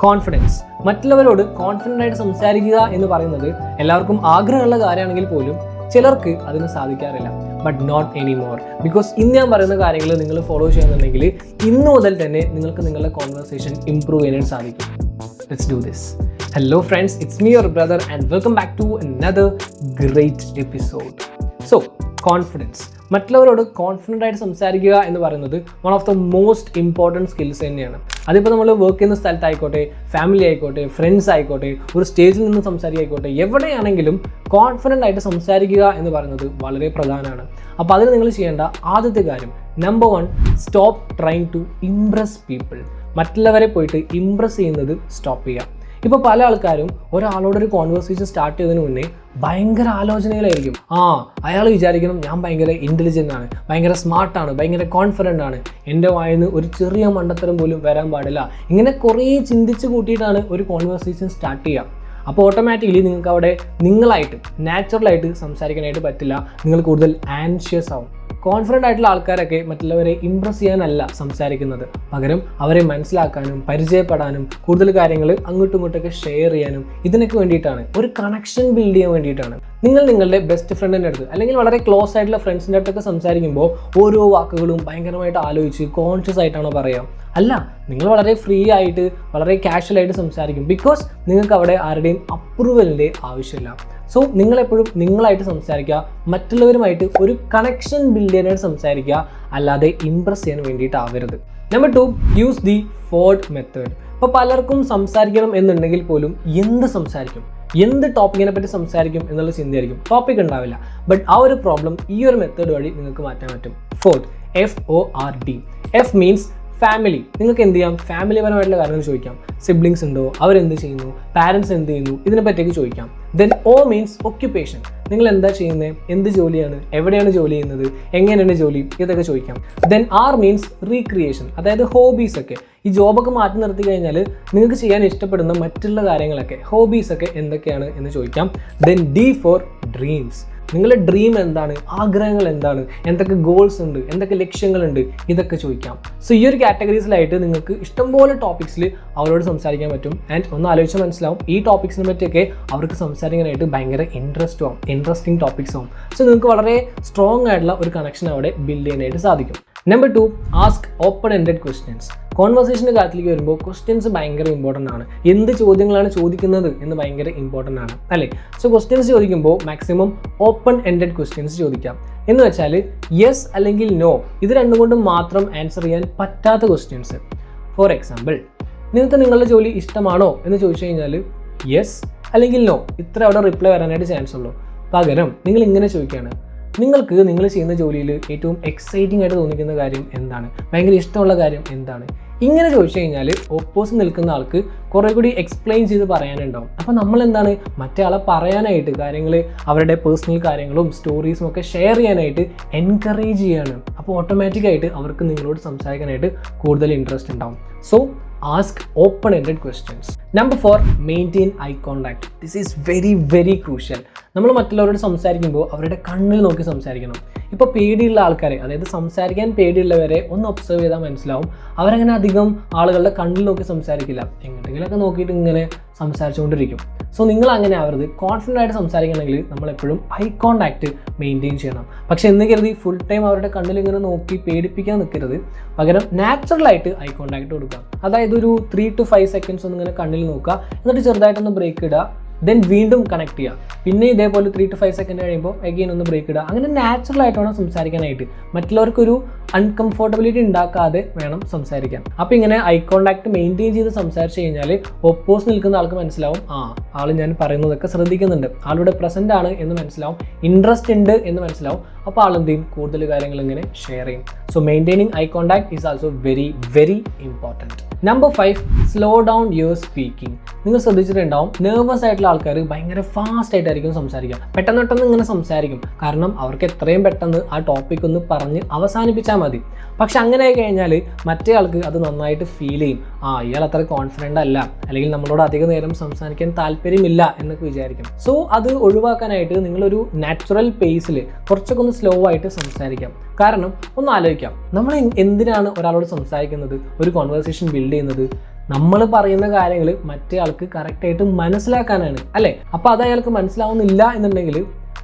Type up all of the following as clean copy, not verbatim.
Confidence. മറ്റുള്ളവരോട് confident ആയിട്ട് സംസാരിക്കുക എന്ന് പറയുന്നത് എല്ലാവർക്കും ആഗ്രഹമുള്ള കാര്യമാണെങ്കിൽ പോലും ചിലർക്ക് അതിന് സാധിക്കാറില്ല. But not anymore. ബിക്കോസ് ഇന്ന് ഞാൻ പറയുന്ന കാര്യങ്ങൾ നിങ്ങൾ ഫോളോ ചെയ്യുന്നുണ്ടെങ്കിൽ ഇന്ന് മുതൽ തന്നെ നിങ്ങൾക്ക് നിങ്ങളുടെ കോൺവെർസേഷൻ ഇംപ്രൂവ് ചെയ്യാനായിട്ട് സാധിക്കും. Let's do this. Hello friends, it's me your brother and welcome back to another great episode. So, confidence. മറ്റുള്ളവരോട് കോൺഫിഡൻ്റ് ആയിട്ട് സംസാരിക്കുക എന്ന് പറയുന്നത് one of the most important skills തന്നെയാണ്. അതിപ്പോൾ നമ്മൾ വർക്ക് ചെയ്യുന്ന സ്ഥലത്തായിക്കോട്ടെ, ഫാമിലി ആയിക്കോട്ടെ, ഫ്രണ്ട്സ് ആയിക്കോട്ടെ, ഒരു സ്റ്റേജിൽ നിന്ന് സംസാരിക്കായിക്കോട്ടെ, എവിടെയാണെങ്കിലും കോൺഫിഡൻ്റ് ആയിട്ട് സംസാരിക്കുക എന്ന് പറയുന്നത് വളരെ പ്രധാനമാണ്. അപ്പോൾ അതിന് നിങ്ങൾ ചെയ്യേണ്ട ആദ്യത്തെ കാര്യം, number 1, stop trying to impress people. മറ്റുള്ളവരെ പോയിട്ട് ഇംപ്രസ് ചെയ്യുന്നത് സ്റ്റോപ്പ് ചെയ്യുക. ഇപ്പോൾ പല ആൾക്കാരും ഒരാളോടൊരു കോൺവെർസേഷൻ സ്റ്റാർട്ട് ചെയ്തതിന് മുന്നേ ഭയങ്കര ആലോചനകളായിരിക്കും. അയാൾ വിചാരിക്കണം ഞാൻ ഭയങ്കര ഇൻ്റലിജൻ്റ് ആണ്, ഭയങ്കര സ്മാർട്ടാണ്, ഭയങ്കര കോൺഫിഡൻ്റ് ആണ്, എൻ്റെ വായിന്ന് ഒരു ചെറിയ മണ്ടത്തരം പോലും വരാൻ പാടില്ല. ഇങ്ങനെ കുറേ ചിന്തിച്ച് കൂട്ടിയിട്ടാണ് ഒരു കോൺവെർസേഷൻ സ്റ്റാർട്ട് ചെയ്യുക. അപ്പോൾ ഓട്ടോമാറ്റിക്കലി നിങ്ങൾക്ക് അവിടെ നിങ്ങളായിട്ട് നാച്ചുറലായിട്ട് സംസാരിക്കാനായിട്ട് പറ്റില്ല. നിങ്ങൾ കൂടുതൽ ആൻഷ്യസ് ആവും. കോൺഫിഡൻ്റ് ആയിട്ടുള്ള ആൾക്കാരൊക്കെ മറ്റുള്ളവരെ ഇംപ്രസ് ചെയ്യാനല്ല സംസാരിക്കുന്നത്, പകരം അവരെ മനസ്സിലാക്കാനും പരിചയപ്പെടാനും കൂടുതൽ കാര്യങ്ങൾ അങ്ങോട്ടും ഇങ്ങോട്ടൊക്കെ ഷെയർ ചെയ്യാനും ഇതിനൊക്കെ വേണ്ടിയിട്ടാണ്, ഒരു കണക്ഷൻ ബിൽഡ് ചെയ്യാൻ വേണ്ടിയിട്ടാണ്. നിങ്ങൾ നിങ്ങളുടെ ബെസ്റ്റ് ഫ്രണ്ടിൻ്റെ അടുത്ത് അല്ലെങ്കിൽ വളരെ ക്ലോസ് ആയിട്ടുള്ള ഫ്രണ്ട്സിൻ്റെ അടുത്തൊക്കെ സംസാരിക്കുമ്പോൾ ഓരോ വാക്കുകളും ഭയങ്കരമായിട്ട് ആലോചിച്ച് കോൺഷ്യസ് ആയിട്ടാണോ പറയുക? അല്ല, നിങ്ങൾ വളരെ ഫ്രീ ആയിട്ട് വളരെ കാഷ്വലായിട്ട് സംസാരിക്കും. ബിക്കോസ് നിങ്ങൾക്ക് അവിടെ ആരുടെയും അപ്രൂവലിൻ്റെ ആവശ്യമില്ല. സോ നിങ്ങളെപ്പോഴും നിങ്ങളായിട്ട് സംസാരിക്കുക, മറ്റുള്ളവരുമായിട്ട് ഒരു കണക്ഷൻ ബിൽഡ് ചെയ്യാനായിട്ട് സംസാരിക്കുക, അല്ലാതെ ഇംപ്രസ് ചെയ്യാൻ വേണ്ടിയിട്ടാവരുത്. Number 2, use the FORD method. ഇപ്പോൾ പലർക്കും സംസാരിക്കണം എന്നുണ്ടെങ്കിൽ പോലും എന്ത് സംസാരിക്കും, എന്ത് ടോപ്പിക്കിനെ പറ്റി സംസാരിക്കും എന്നുള്ള ചിന്തയായിരിക്കും. ടോപ്പിക് ഉണ്ടാവില്ല. ബട്ട് ആ ഒരു പ്രോബ്ലം ഈ ഒരു മെത്തേഡ് വഴി നിങ്ങൾക്ക് മാറ്റാൻ പറ്റും. Ford, FORD. F means family. നിങ്ങൾക്ക് എന്ത് ചെയ്യാം? ഫാമിലിപരമായിട്ടുള്ള കാര്യങ്ങൾ ചോദിക്കാം. സിബ്ലിങ്സ് ഉണ്ടോ, അവരെന്ത് ചെയ്യുന്നു, പാരൻസ് എന്ത് ചെയ്യുന്നു, ഇതിനെ പറ്റിയൊക്കെ ചോദിക്കാം. Then O means occupation. നിങ്ങൾ എന്താ ചെയ്യുന്നത്, എന്ത് ജോലിയാണ്, എവിടെയാണ് ജോലി ചെയ്യുന്നത്, എങ്ങനെയാണ് ജോലി, ഇതൊക്കെ ചോദിക്കാം. ദെൻ R മീൻസ് റീക്രിയേഷൻ, അതായത് ഹോബീസൊക്കെ. ഈ ജോബൊക്കെ മാറ്റി നിർത്തി കഴിഞ്ഞാൽ നിങ്ങൾക്ക് ചെയ്യാൻ ഇഷ്ടപ്പെടുന്ന മറ്റുള്ള കാര്യങ്ങളൊക്കെ, ഹോബീസൊക്കെ എന്തൊക്കെയാണ് എന്ന് ചോദിക്കാം. Then D for dreams. നിങ്ങളുടെ ഡ്രീം എന്താണ്, ആഗ്രഹങ്ങൾ എന്താണ്, എന്തൊക്കെ ഗോൾസ് ഉണ്ട്, എന്തൊക്കെ ലക്ഷ്യങ്ങളുണ്ട്, ഇതൊക്കെ ചോദിക്കാം. സോ ഈ ഒരു കാറ്റഗറീസിലായിട്ട് നിങ്ങൾക്ക് ഇഷ്ടംപോലെ ടോപ്പിക്സിൽ അവരോട് സംസാരിക്കാൻ പറ്റും. ആൻഡ് ഒന്ന് ആലോചിച്ച് മനസ്സിലാവും, ഈ ടോപ്പിക്സിനെ പറ്റിയൊക്കെ അവർക്ക് സംസാരിക്കാനായിട്ട് ഭയങ്കര ഇൻട്രസ്റ്റിംഗ് ടോപ്പിക്സ് ആവും. സോ നിങ്ങൾക്ക് വളരെ സ്ട്രോങ് ആയിട്ടുള്ള ഒരു കണക്ഷൻ അവിടെ ബിൽഡ് ചെയ്യാനായിട്ട് സാധിക്കും. Number 2, ask open ended questions. കോൺവെർസേഷൻ്റെ കാര്യത്തിലേക്ക് വരുമ്പോൾ ക്വസ്റ്റ്യൻസ് ഭയങ്കര ഇമ്പോർട്ടൻ്റ് ആണ്. എന്ത് ചോദ്യങ്ങളാണ് ചോദിക്കുന്നത് എന്ന് ഭയങ്കര ഇമ്പോർട്ടൻ്റ് ആണ്, അല്ലേ? സോ ക്വസ്റ്റ്യൻസ് ചോദിക്കുമ്പോൾ മാക്സിമം ഓപ്പൺ എൻഡഡ് ക്വസ്റ്റ്യൻസ് ചോദിക്കാം. എന്ന് വെച്ചാൽ യെസ് അല്ലെങ്കിൽ നോ, ഇത് രണ്ടും കൊണ്ടും മാത്രം ആൻസർ ചെയ്യാൻ പറ്റാത്ത ക്വസ്റ്റ്യൻസ്. ഫോർ എക്സാമ്പിൾ, നിങ്ങൾക്ക് നിങ്ങളുടെ ജോലി ഇഷ്ടമാണോ എന്ന് ചോദിച്ചു കഴിഞ്ഞാൽ യെസ് അല്ലെങ്കിൽ നോ, ഇത്ര അവിടെ റിപ്ലൈ വരാനായിട്ട് ചാൻസ് ഉള്ളൂ. പകരം നിങ്ങൾ ഇങ്ങനെ ചോദിക്കുകയാണ്, നിങ്ങൾക്ക് നിങ്ങൾ ചെയ്യുന്ന ജോലിയിൽ ഏറ്റവും എക്സൈറ്റിംഗ് ആയിട്ട് തോന്നിക്കുന്ന കാര്യം എന്താണ്, ഭയങ്കര ഇഷ്ടമുള്ള കാര്യം എന്താണ്? ഇങ്ങനെ ചോദിച്ചു കഴിഞ്ഞാൽ ഓപ്പോസിറ്റ് നിൽക്കുന്ന ആൾക്ക് കുറേ കൂടി എക്സ്പ്ലെയിൻ ചെയ്ത് പറയാനുണ്ടാവും. അപ്പോൾ നമ്മൾ എന്താണ്, മറ്റേ ആളെ പറയാനായിട്ട് കാര്യങ്ങൾ, അവരുടെ പേഴ്സണൽ കാര്യങ്ങളും സ്റ്റോറീസും ഒക്കെ ഷെയർ ചെയ്യാനായിട്ട് എൻകറേജ് ചെയ്യാണ്. അപ്പോൾ ഓട്ടോമാറ്റിക്കായിട്ട് അവർക്ക് നിങ്ങളോട് സംസാരിക്കാനായിട്ട് കൂടുതൽ ഇൻട്രസ്റ്റ് ഉണ്ടാവും. So ask open ended questions. Number 4, maintain eye contact. This is very crucial. നമ്മൾ മറ്റുള്ളവരോട് സംസാരിക്കുമ്പോൾ അവരുടെ കണ്ണിൽ നോക്കി സംസാരിക്കണം. ഇപ്പോൾ പേടിയുള്ള ആൾക്കാരെ, അതായത് സംസാരിക്കാൻ പേടിയുള്ളവരെ ഒന്ന് ഒബ്സർവ് ചെയ്താൽ മനസ്സിലാവും, അവരങ്ങനെ അധികം ആളുകളുടെ കണ്ണിൽ നോക്കി സംസാരിക്കില്ല, എങ്ങോട്ടെങ്കിലൊക്കെ നോക്കിയിട്ട് ഇങ്ങനെ സംസാരിച്ചുകൊണ്ടിരിക്കും. സോ നിങ്ങൾ അങ്ങനെ ആവരുത്. കോൺഫിഡൻ്റ് ആയിട്ട് സംസാരിക്കണമെങ്കിൽ നമ്മളെപ്പോഴും ഐ കോൺടാക്റ്റ് മെയിൻറ്റെയിൻ ചെയ്യണം. പക്ഷേ എന്ന് കരുതി ഫുൾ ടൈം അവരുടെ കണ്ണിൽ ഇങ്ങനെ നോക്കി പേടിപ്പിക്കാൻ നിൽക്കരുത്. പകരം നാച്ചുറലായിട്ട് ഐ കോൺടാക്റ്റ് കൊടുക്കുക. അതായത് ഒരു 3 to 5 സെക്കൻഡ്സ് ഒന്ന് ഇങ്ങനെ കണ്ണിൽ നോക്കുക, എന്നിട്ട് ചെറുതായിട്ടൊന്ന് ബ്രേക്ക് ഇടുക, ദെൻ വീണ്ടും കണക്ട് ചെയ്യുക. പിന്നെ ഇതേപോലെ 3 to 5 സെക്കൻഡ് കഴിയുമ്പോൾ അഗെയിൻ ഒന്ന് ബ്രേക്ക് ഇടുക. അങ്ങനെ നാച്ചുറലായിട്ട് വേണം സംസാരിക്കാനായിട്ട്. മറ്റുള്ളവർക്കൊരു അൺകംഫർട്ടബിലിറ്റി ഉണ്ടാക്കാതെ വേണം സംസാരിക്കാൻ. അപ്പോൾ ഇങ്ങനെ ഐ കോൺടാക്ട് മെയിൻറ്റെയിൻ ചെയ്ത് സംസാരിച്ച് കഴിഞ്ഞാൽ ഒപ്പോസിറ്റ് നിൽക്കുന്ന ആൾക്ക് മനസ്സിലാവും, ആൾ ഞാൻ പറയുന്നതൊക്കെ ശ്രദ്ധിക്കുന്നുണ്ട്, ആളുടെ പ്രസൻ്റ് ആണ് എന്ന് മനസ്സിലാവും, ഇൻട്രസ്റ്റ് ഉണ്ട് എന്ന് മനസ്സിലാവും. അപ്പോൾ ആളെന്ത് ചെയ്യും, കൂടുതൽ കാര്യങ്ങൾ ഇങ്ങനെ ഷെയർ ചെയ്യും. So maintaining eye contact is also very important. Number 5, slow down your speaking. നിങ്ങൾ ശ്രദ്ധിച്ചിട്ടുണ്ടാവും, നെർവസ് ആയിട്ടുള്ള ആൾക്കാർ ഭയങ്കര ഫാസ്റ്റ് ആയിട്ടായിരിക്കും സംസാരിക്കുക. പെട്ടെന്ന് ഇങ്ങനെ സംസാരിക്കും, കാരണം അവർക്ക് എത്രയും പെട്ടെന്ന് ആ ടോപ്പിക് ഒന്ന് പറഞ്ഞ് അവസാനിപ്പിച്ചാൽ മതി. പക്ഷെ അങ്ങനെ ആയി കഴിഞ്ഞാൽ മറ്റേ ആൾക്ക് അത് നന്നായിട്ട് ഫീൽ ചെയ്യും, ഇയാൾ അത്ര കോൺഫിഡൻ്റ് അല്ല, അല്ലെങ്കിൽ നമ്മളോട് അധിക നേരം സംസാരിക്കാൻ താല്പര്യമില്ല എന്നൊക്കെ വിചാരിക്കും. സോ അത് ഒഴിവാക്കാനായിട്ട് നിങ്ങളൊരു നാച്ചുറൽ പേസിൽ കുറച്ചൊക്കെ ഒന്ന് സ്ലോ ആയിട്ട് സംസാരിക്കാം. കാരണം ഒന്ന് ആലോചിക്കാം, നമ്മൾ എന്തിനാണ് ഒരാളോട് സംസാരിക്കുന്നത്, ഒരു കോൺവെർസേഷൻ ബിൽഡ് ചെയ്യുന്നത്? നമ്മൾ പറയുന്ന കാര്യങ്ങൾ മറ്റേ ആൾക്ക് കറക്റ്റായിട്ട് മനസ്സിലാക്കാനാണ് അല്ലേ. അപ്പോൾ അത് അയാൾക്ക് മനസ്സിലാവുന്നില്ല എന്നുണ്ടെങ്കിൽ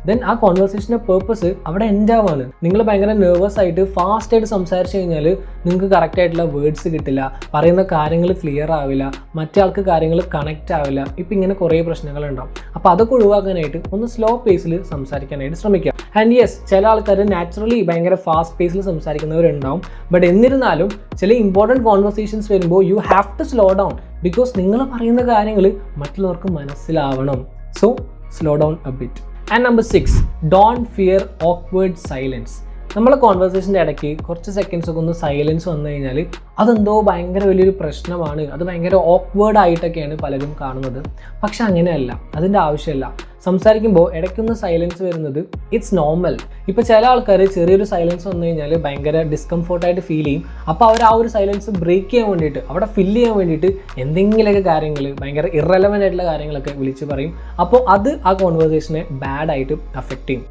ദെൻ ആ കോൺവെർസേഷൻ്റെ പേർപ്പസ് അവിടെ എൻഡ് ആവാണ്. നിങ്ങൾ ഭയങ്കര നെർവസ് ആയിട്ട് ഫാസ്റ്റായിട്ട് സംസാരിച്ച് കഴിഞ്ഞാൽ നിങ്ങൾക്ക് കറക്റ്റായിട്ടുള്ള വേർഡ്സ് കിട്ടില്ല, പറയുന്ന കാര്യങ്ങൾ ക്ലിയർ ആവില്ല, മറ്റേ ആൾക്ക് കാര്യങ്ങൾ കണക്റ്റ് ആവില്ല. ഇപ്പം ഇങ്ങനെ കുറേ പ്രശ്നങ്ങളുണ്ടാവും. അപ്പോൾ അതൊക്കെ ഒഴിവാക്കാനായിട്ട് ഒന്ന് സ്ലോ പേസിൽ സംസാരിക്കാനായിട്ട് ശ്രമിക്കുക. ആൻഡ് യെസ്, ചില ആൾക്കാർ നാച്ചുറലി ഭയങ്കര ഫാസ്റ്റ് പേസിൽ സംസാരിക്കുന്നവരുണ്ടാവും. ബട്ട് എന്നിരുന്നാലും ചില ഇമ്പോർട്ടൻറ്റ് കോൺവെർസേഷൻസ് വരുമ്പോൾ you have to slow down, because നിങ്ങൾ പറയുന്ന കാര്യങ്ങൾ മറ്റുള്ളവർക്ക് മനസ്സിലാവണം. So slow down a bit. And number 6, don't fear awkward silence. നമ്മളെ കോൺവെർസേഷൻ്റെ ഇടയ്ക്ക് കുറച്ച് സെക്കൻഡ്സ് ഒക്കെ ഒന്ന് സൈലൻസ് വന്നു കഴിഞ്ഞാൽ അതെന്തോ ഭയങ്കര വലിയൊരു പ്രശ്നമാണ്, അത് ഭയങ്കര ഓക്വേർഡ് ആയിട്ടൊക്കെയാണ് പലരും കാണുന്നത്. പക്ഷെ അങ്ങനെയല്ല, അതിൻ്റെ ആവശ്യമില്ല. സംസാരിക്കുമ്പോൾ ഇടയ്ക്കൊന്ന് സൈലൻസ് വരുന്നത് ഇറ്റ്സ് നോർമൽ. ഇപ്പോൾ ചില ആൾക്കാർ ചെറിയൊരു സൈലൻസ് വന്നു കഴിഞ്ഞാൽ ഭയങ്കര ഡിസ്കംഫോർട്ടായിട്ട് ഫീൽ ചെയ്യും. അപ്പോൾ അവർ ആ ഒരു സൈലൻസ് ബ്രേക്ക് ചെയ്യാൻ വേണ്ടിയിട്ട്, അവിടെ ഫില്ല് ചെയ്യാൻ വേണ്ടിയിട്ട് എന്തെങ്കിലുമൊക്കെ കാര്യങ്ങൾ, ഭയങ്കര ഇറലവൻ്റ് ആയിട്ടുള്ള കാര്യങ്ങളൊക്കെ വിളിച്ച് പറയും. അപ്പോൾ അത് ആ കോൺവെർസേഷനെ ബാഡായിട്ട് അഫക്റ്റ് ചെയ്യും.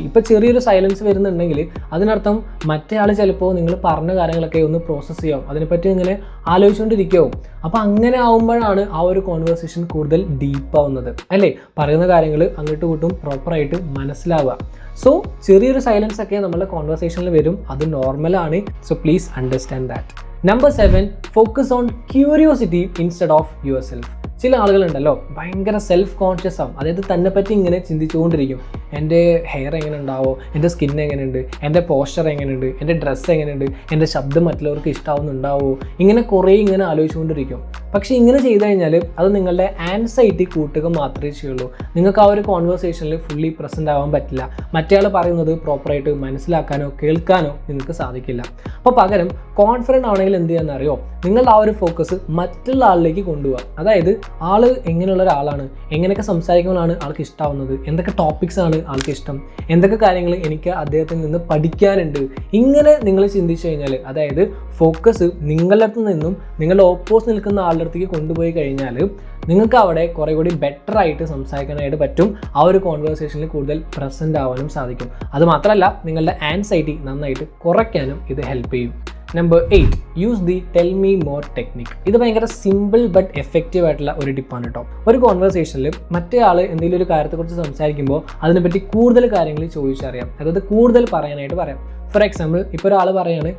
ഇപ്പോൾ ചെറിയൊരു സൈലൻസ് വരുന്നുണ്ടെങ്കിൽ അതിനർത്ഥം മറ്റേ ആൾ ചിലപ്പോൾ നിങ്ങൾ പറഞ്ഞ കാര്യങ്ങളൊക്കെ ഒന്ന് പ്രോസസ്സ് ചെയ്യാം, അതിനെപ്പറ്റി ഇങ്ങനെ ആലോചിച്ചുകൊണ്ടിരിക്കുകയാവും. അപ്പോൾ അങ്ങനെ ആവുമ്പോഴാണ് ആ ഒരു കോൺവെർസേഷൻ കൂടുതൽ ഡീപ്പാവുന്നത് അല്ലേ. പറയുന്ന കാര്യങ്ങൾ അങ്ങോട്ടും ഇങ്ങോട്ടും പ്രോപ്പറായിട്ട് മനസ്സിലാവുക. സോ ചെറിയൊരു സൈലൻസ് ഒക്കെ നമ്മുടെ കോൺവെർസേഷനിൽ വരും, അത് നോർമലാണ്. So please understand that. Number 7, focus on curiosity instead of your self. ചില ആളുകളുണ്ടല്ലോ ഭയങ്കര സെൽഫ് കോൺഷ്യസ് ആവും. അതായത് തന്നെ പറ്റി ഇങ്ങനെ ചിന്തിച്ചുകൊണ്ടിരിക്കും. എൻ്റെ ഹെയർ എങ്ങനെ ഉണ്ടാവോ, എൻ്റെ സ്കിൻ എങ്ങനെയുണ്ട്, എൻ്റെ പോസ്ചർ എങ്ങനെയുണ്ട്, എൻ്റെ ഡ്രസ്സ് എങ്ങനെയുണ്ട്, എൻ്റെ ശബ്ദം മറ്റുള്ളവർക്ക് ഇഷ്ടാവുന്നുണ്ടാവോ, ഇങ്ങനെ കുറേ ഇങ്ങനെ ആലോചിച്ചുകൊണ്ടിരിക്കും. പക്ഷേ ഇങ്ങനെ ചെയ്തു കഴിഞ്ഞാൽ അത് നിങ്ങളുടെ ആൻസൈറ്റി കൂട്ടുക മാത്രമേ ചെയ്യുള്ളൂ. നിങ്ങൾക്ക് ആ ഒരു കോൺവെർസേഷനിൽ ഫുള്ളി പ്രസൻ്റ് ആവാൻ പറ്റില്ല. മറ്റേ ആൾ പറയുന്നത് പ്രോപ്പറായിട്ട് മനസ്സിലാക്കാനോ കേൾക്കാനോ നിങ്ങൾക്ക് സാധിക്കില്ല. അപ്പോൾ പകരം കോൺഫിഡൻ്റ് ആണെങ്കിൽ എന്ത് ചെയ്യാമെന്നറിയോ, നിങ്ങളുടെ ആ ഒരു ഫോക്കസ് മറ്റുള്ള ആളിലേക്ക് കൊണ്ടുപോകുക. അതായത് ആൾ എങ്ങനെയുള്ള ഒരാളാണ്, എങ്ങനെയൊക്കെ സംസാരിക്കുമ്പോഴാണ് ആൾക്ക് ഇഷ്ടമാവുന്നത്, എന്തൊക്കെ ടോപ്പിക്സ് ആണ് ആൾക്ക് ഇഷ്ടം, എന്തൊക്കെ കാര്യങ്ങൾ എനിക്ക് അദ്ദേഹത്തിൽ നിന്ന് പഠിക്കാനുണ്ട്, ഇങ്ങനെ നിങ്ങൾ ചിന്തിച്ചു കഴിഞ്ഞാൽ, അതായത് ഫോക്കസ് നിങ്ങളുടെ അടുത്ത് നിന്നും നിങ്ങളുടെ ഓപ്പോസിറ്റ് നിൽക്കുന്ന ആളുടെ അടുത്തേക്ക് കൊണ്ടുപോയി കഴിഞ്ഞാൽ നിങ്ങൾക്ക് അവിടെ കുറേ കൂടി ബെറ്റർ ആയിട്ട് സംസാരിക്കാനായിട്ട് പറ്റും. ആ ഒരു കോൺവെർസേഷനിൽ കൂടുതൽ പ്രസൻ്റ് ആവാനും സാധിക്കും. അതുമാത്രമല്ല നിങ്ങളുടെ ആൻസൈറ്റി നന്നായിട്ട് കുറയ്ക്കാനും ഇത് ഹെൽപ്പ് ചെയ്യും. Number 8, use the tell me more technique. ഇത് ഭയങ്കര സിമ്പിൾ ബട്ട് എഫക്റ്റീവ് ആയിട്ടുള്ള ഒരു ടിപ്പാണ് കേട്ടോ. ഒരു കോൺവെർസേഷനിൽ മറ്റേ ആൾ എന്തെങ്കിലും ഒരു കാര്യത്തെക്കുറിച്ച് സംസാരിക്കുമ്പോൾ അതിനെപ്പറ്റി കൂടുതൽ കാര്യങ്ങൾ ചോദിച്ചറിയാം, അതായത് കൂടുതൽ പറയാനായിട്ട് പറയാം. ഫോർ എക്സാമ്പിൾ, ഇപ്പോൾ ഒരാൾ പറയാണ്,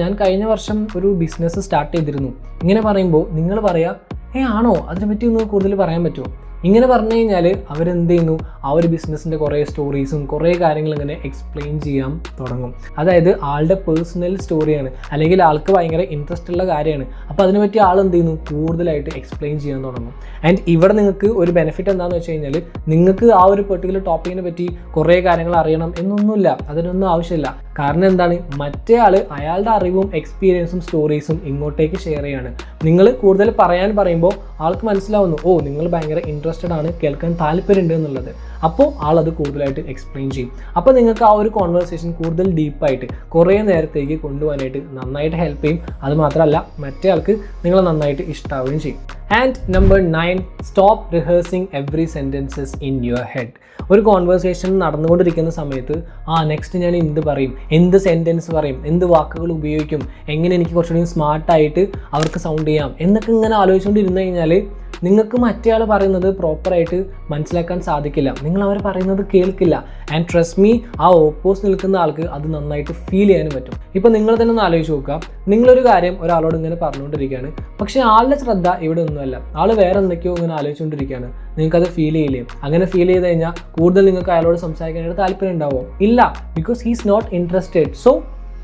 ഞാൻ കഴിഞ്ഞ വർഷം ഒരു ബിസിനസ് സ്റ്റാർട്ട് ചെയ്തിരുന്നു. ഇങ്ങനെ പറയുമ്പോൾ നിങ്ങൾ പറയുക, ആണോ, അതിനെപ്പറ്റി ഒന്ന് കൂടുതൽ പറയാൻ പറ്റുമോ? ഇങ്ങനെ പറഞ്ഞു കഴിഞ്ഞാൽ അവരെന്ത് ചെയ്യുന്നു, ആ ഒരു ബിസിനസ്സിൻ്റെ കുറേ സ്റ്റോറീസും കുറേ കാര്യങ്ങൾ ഇങ്ങനെ എക്സ്പ്ലെയിൻ ചെയ്യാൻ തുടങ്ങും. അതായത് ആളുടെ പേഴ്സണൽ സ്റ്റോറിയാണ്, അല്ലെങ്കിൽ ആൾക്ക് ഭയങ്കര ഇൻട്രസ്റ്റ് ഉള്ള കാര്യമാണ്. അപ്പോൾ അതിനെപ്പറ്റി ആൾ എന്ത് ചെയ്യുന്നു, കൂടുതലായിട്ട് എക്സ്പ്ലെയിൻ ചെയ്യാൻ തുടങ്ങും. ആൻഡ് ഇവിടെ നിങ്ങൾക്ക് ഒരു ബെനിഫിറ്റ് എന്താണെന്ന് വെച്ച് കഴിഞ്ഞാൽ നിങ്ങൾക്ക് ആ ഒരു പെർട്ടിക്കുലർ ടോപ്പിക്കിനെ പറ്റി കുറേ കാര്യങ്ങൾ അറിയണം എന്നൊന്നുമില്ല, അതിനൊന്നും ആവശ്യമില്ല. കാരണം എന്താണ്, മറ്റേ ആൾ അയാളുടെ അറിവും എക്സ്പീരിയൻസും സ്റ്റോറീസും ഇങ്ങോട്ടേക്ക് ഷെയർ ചെയ്യാണ്. നിങ്ങൾ കൂടുതൽ പറയാൻ പറയുമ്പോൾ ആൾക്ക് മനസ്സിലാവുന്നു, നിങ്ങൾ ഭയങ്കര ഇൻട്രസ്റ്റഡ് ആണ്, കേൾക്കാൻ താല്പര്യമുണ്ട് എന്നുള്ളത്. അപ്പോൾ ആളത് കൂടുതലായിട്ട് എക്സ്പ്ലെയിൻ ചെയ്യും. അപ്പോൾ നിങ്ങൾക്ക് ആ ഒരു കോൺവെർസേഷൻ കൂടുതൽ ഡീപ്പായിട്ട് കുറേ നേരത്തേക്ക് കൊണ്ടുപോകാനായിട്ട് നന്നായിട്ട് ഹെൽപ്പ് ചെയ്യും. അതുമാത്രമല്ല മറ്റേ ആൾക്ക് നിങ്ങളെ നന്നായിട്ട് ഇഷ്ടാവുകയും ചെയ്യും. And number 9, stop rehearsing every sentences in your head. ഒരു കോൺവെർസേഷൻ നടന്നുകൊണ്ടിരിക്കുന്ന സമയത്ത് നെക്സ്റ്റ് ഞാൻ എന്ത് പറയും, എന്ത് സെൻറ്റൻസ് പറയും, എന്ത് വാക്കുകൾ ഉപയോഗിക്കും, എങ്ങനെ എനിക്ക് കുറച്ചുകൂടി സ്മാർട്ടായിട്ട് അവർക്ക് സൗണ്ട് ചെയ്യാം എന്നൊക്കെ ഇങ്ങനെ ആലോചിച്ചുകൊണ്ടിരുന്നു കഴിഞ്ഞാൽ നിങ്ങൾക്ക് മറ്റേ ആൾ പറയുന്നത് പ്രോപ്പറായിട്ട് മനസ്സിലാക്കാൻ സാധിക്കില്ല, നിങ്ങൾ അവർ പറയുന്നത് കേൾക്കില്ല. ആൻഡ് ട്രസ്റ്റ് മീ, ആ ഓപ്പോസിറ്റ് നിൽക്കുന്ന ആൾക്ക് അത് നന്നായിട്ട് ഫീൽ ചെയ്യാനും പറ്റും. ഇപ്പോൾ നിങ്ങൾ തന്നെ ഒന്ന് ആലോചിച്ച് നോക്കുക, നിങ്ങളൊരു കാര്യം ഒരാളോട് ഇങ്ങനെ പറഞ്ഞുകൊണ്ടിരിക്കുകയാണ്, പക്ഷേ ആളുടെ ശ്രദ്ധ ഇവിടെ ഒന്നുമല്ല, ആൾ വേറെ എന്തൊക്കെയോ ഇങ്ങനെ ആലോചിച്ചുകൊണ്ടിരിക്കുകയാണ്. നിങ്ങൾക്കത് ഫീൽ ചെയ്യില്ലേ? അങ്ങനെ ഫീൽ ചെയ്ത് കഴിഞ്ഞാൽ കൂടുതൽ നിങ്ങൾക്ക് അയാളോട് സംസാരിക്കാനായിട്ട് താല്പര്യം ഉണ്ടാവുമോ? ഇല്ല, because he is not interested. So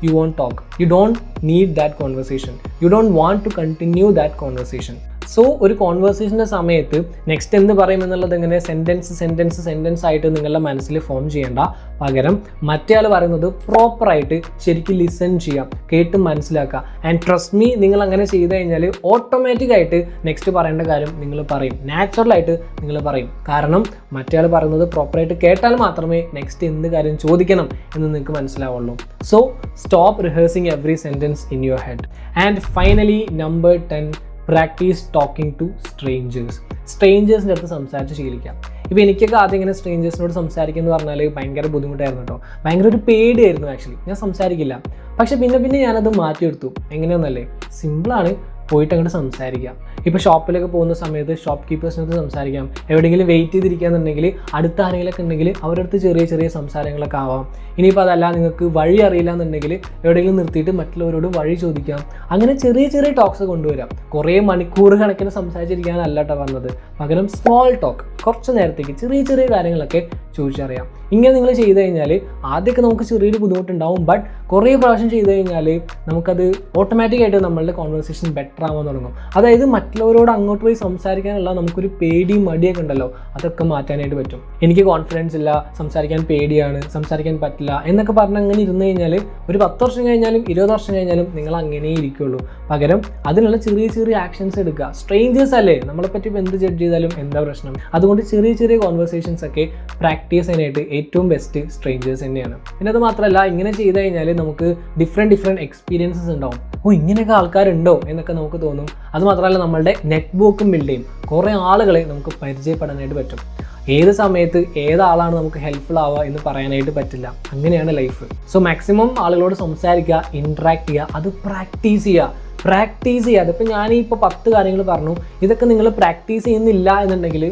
you won't talk. You don't need that conversation. You don't want to continue that conversation. So ഒരു കോൺവെർസേഷൻ്റെ സമയത്ത് നെക്സ്റ്റ് എന്ത് പറയും എന്നുള്ളത് ഇങ്ങനെ സെൻറ്റൻസ് ആയിട്ട് നിങ്ങളുടെ മനസ്സിൽ ഫോം ചെയ്യേണ്ട. പകരം മറ്റേ ആൾ പറയുന്നത് പ്രോപ്പറായിട്ട് ശരിക്കും ലിസൺ ചെയ്യാം, കേട്ട് മനസ്സിലാക്കുക. ആൻഡ് ട്രസ്റ്റ് മീ, നിങ്ങൾ അങ്ങനെ ചെയ്ത് കഴിഞ്ഞാൽ ഓട്ടോമാറ്റിക്കായിട്ട് നെക്സ്റ്റ് പറയേണ്ട കാര്യം നിങ്ങൾ പറയും, നാച്ചുറലായിട്ട് നിങ്ങൾ പറയും. കാരണം മറ്റേ ആൾ പറയുന്നത് പ്രോപ്പറായിട്ട് കേട്ടാൽ മാത്രമേ നെക്സ്റ്റ് എന്ത് കാര്യം ചോദിക്കണം എന്ന് നിങ്ങൾക്ക് മനസ്സിലാവുള്ളൂ. So stop rehearsing every sentence in your head. And finally number 10, practice talking to സ്ട്രേഞ്ചേഴ്സിൻ്റെ അടുത്ത് സംസാരിച്ച് ശീലിക്കാം. ഇപ്പോൾ എനിക്കൊക്കെ ആദ്യം ഇങ്ങനെ സ്ട്രേഞ്ചേഴ്സിനോട് സംസാരിക്കുക എന്ന് പറഞ്ഞാൽ ഭയങ്കര ബുദ്ധിമുട്ടായിരുന്നു കേട്ടോ, ഭയങ്കര ഒരു പേടിയായിരുന്നു ആക്ച്വലി. ഞാൻ സംസാരിക്കില്ല. പക്ഷേ പിന്നെ ഞാനത് മാറ്റിയെടുത്തു. എങ്ങനെയൊന്നല്ലേ, സിമ്പിളാണ്. പോയിട്ട് അങ്ങോട്ട് സംസാരിക്കാം. ഇപ്പോൾ ഷോപ്പിലൊക്കെ പോകുന്ന സമയത്ത് ഷോപ്പ് കീപ്പേഴ്സിനടുത്ത് സംസാരിക്കാം. എവിടെയെങ്കിലും വെയിറ്റ് ചെയ്തിരിക്കുകയെന്നുണ്ടെങ്കിൽ അടുത്ത ആരെങ്കിലൊക്കെ ഉണ്ടെങ്കിൽ അവരുടെ അടുത്ത് ചെറിയ ചെറിയ സംസാരങ്ങളൊക്കെ ആവാം. ഇനിയിപ്പോൾ അതല്ല നിങ്ങൾക്ക് വഴി അറിയില്ല എന്നുണ്ടെങ്കിൽ എവിടെയെങ്കിലും നിർത്തിയിട്ട് മറ്റുള്ളവരോട് വഴി ചോദിക്കാം. അങ്ങനെ ചെറിയ ചെറിയ ടോക്സ് കൊണ്ടുവരാം. കുറേ മണിക്കൂർ കണക്കിന് സംസാരിച്ചിരിക്കാനല്ല കേട്ടോ പറഞ്ഞത്, പകരം സ്മോൾ ടോക്ക്, കുറച്ച് നേരത്തേക്ക് ചെറിയ ചെറിയ കാര്യങ്ങളൊക്കെ ചോദിച്ചറിയാം. ഇങ്ങനെ നിങ്ങൾ ചെയ്ത് കഴിഞ്ഞാൽ ആദ്യമൊക്കെ നമുക്ക് ചെറിയൊരു ബുദ്ധിമുട്ടുണ്ടാവും, ബട്ട് കുറേ പ്രാവശ്യം ചെയ്ത് കഴിഞ്ഞാൽ നമുക്കത് ഓട്ടോമാറ്റിക്കായിട്ട് നമ്മളുടെ കോൺവെർസേഷൻ ബെറ്റർ ആവാൻ തുടങ്ങും. അതായത് മറ്റുള്ളവരോട് അങ്ങോട്ട് പോയി സംസാരിക്കാനുള്ള നമുക്കൊരു പേടിയും മടിയൊക്കെ ഉണ്ടല്ലോ, അതൊക്കെ മാറ്റാനായിട്ട് പറ്റും. എനിക്ക് കോൺഫിഡൻസ് ഇല്ല, സംസാരിക്കാൻ പേടിയാണ്, സംസാരിക്കാൻ പറ്റില്ല എന്നൊക്കെ പറഞ്ഞ് അങ്ങനെ ഇരുന്ന് കഴിഞ്ഞാൽ ഒരു 10 വർഷം കഴിഞ്ഞാലും 20 വർഷം കഴിഞ്ഞാലും നിങ്ങൾ അങ്ങനെ ഇരിക്കുള്ളൂ. പകരം അതിനുള്ള ചെറിയ ചെറിയ ആക്ഷൻസ് എടുക്കുക. സ്ട്രേഞ്ചേഴ്സ് അല്ലേ, നമ്മളെപ്പറ്റി ഇപ്പോൾ എന്ത് ജഡ്ജ് ചെയ്താലും എന്താ പ്രശ്നം? അതുകൊണ്ട് ചെറിയ ചെറിയ കോൺവെർസേഷൻസ് ഒക്കെ പ്രാക്ടീസ് ചെയ്യാനായിട്ട് ഏറ്റവും ബെസ്റ്റ് സ്ട്രേഞ്ചേഴ്സ് തന്നെയാണ്. പിന്നെ അത് മാത്രമല്ല, ഇങ്ങനെ ചെയ്ത് കഴിഞ്ഞാൽ നമുക്ക് ഡിഫറെൻറ്റ് എക്സ്പീരിയൻസസ് ഉണ്ടാവും. ഇങ്ങനെയൊക്കെ ആൾക്കാരുണ്ടോ എന്നൊക്കെ നമുക്ക് തോന്നും. അതുമാത്രമല്ല നമ്മളുടെ നെറ്റ്വർക്കും ബിൽഡ് ചെയ്യും. കുറേ ആളുകളെ നമുക്ക് പരിചയപ്പെടാനായിട്ട് പറ്റും. ഏത് സമയത്ത് ഏതാളാണ് നമുക്ക് ഹെൽപ്ഫുൾ ആവുക എന്ന് പറയാനായിട്ട് പറ്റില്ല. അങ്ങനെയാണ് ലൈഫ്. സോ മാക്സിമം ആളുകളോട് സംസാരിക്കുക, ഇൻട്രാക്ട് ചെയ്യുക, അത് പ്രാക്ടീസ് ചെയ്യുക. അതിപ്പോൾ ഞാനിപ്പോൾ 10 കാര്യങ്ങൾ പറഞ്ഞു, ഇതൊക്കെ നിങ്ങൾ പ്രാക്ടീസ് ചെയ്യുന്നില്ല എന്നുണ്ടെങ്കിൽ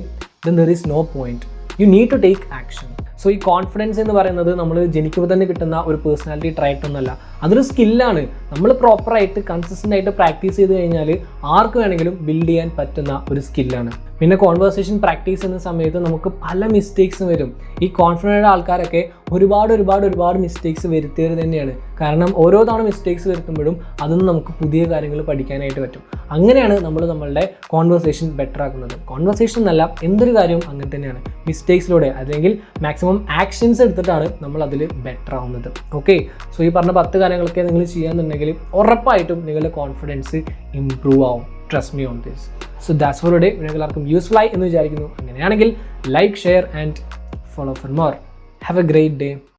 then there is no point. You need to take action. So ഈ കോൺഫിഡൻസ് എന്ന് പറയുന്നത് നമ്മൾ ജനിക്കുമ്പോൾ തന്നെ കിട്ടുന്ന ഒരു പേഴ്സണാലിറ്റി ട്രൈറ്റ് ഒന്നുമല്ല, അതൊരു സ്കില്ലാണ്. നമ്മൾ പ്രോപ്പറായിട്ട് കൺസിസ്റ്റൻ്റ് ആയിട്ട് പ്രാക്ടീസ് ചെയ്ത് കഴിഞ്ഞാൽ ആർക്ക് വേണമെങ്കിലും ബിൽഡ് ചെയ്യാൻ പറ്റുന്ന ഒരു സ്കില്ലാണ്. പിന്നെ കോൺവെർസേഷൻ പ്രാക്ടീസ് ചെയ്യുന്ന സമയത്ത് നമുക്ക് പല മിസ്റ്റേക്സും വരും. ഈ കോൺഫിഡൻ്റ് ആൾക്കാരൊക്കെ ഒരുപാട് മിസ്റ്റേക്സ് വരുത്തിയത് തന്നെയാണ്. കാരണം ഓരോ തവണ മിസ്റ്റേക്സ് വരുത്തുമ്പോഴും അതിൽ നമുക്ക് പുതിയ കാര്യങ്ങൾ പഠിക്കാനായിട്ട് പറ്റും. അങ്ങനെയാണ് നമ്മളുടെ കോൺവെർസേഷൻ ബെറ്റർ ആക്കുന്നത്. കോൺവെർസേഷൻ എന്നല്ല, എന്തൊരു കാര്യവും അങ്ങനെ തന്നെയാണ്. മിസ്റ്റേക്സിലൂടെ അല്ലെങ്കിൽ മാക്സിമം ആക്ഷൻസ് എടുത്തിട്ടാണ് നമ്മൾ അതിൽ ബെറ്റർ ആവുന്നത്. ഓക്കെ, സോ ഈ പറഞ്ഞ 10 കാര്യങ്ങളൊക്കെ നിങ്ങൾ ചെയ്യാന്നുണ്ടെങ്കിൽ ഉറപ്പായിട്ടും നിങ്ങളുടെ കോൺഫിഡൻസ് ഇംപ്രൂവ് ആവും. Trust me on this. So that's for today. നിങ്ങൾക്ക് എല്ലാവർക്കും യൂസ്ഫുൾ ആയി എന്ന് വിചാരിക്കുന്നു. അങ്ങനെയാണെങ്കിൽ like, share and follow for more. Have A great day.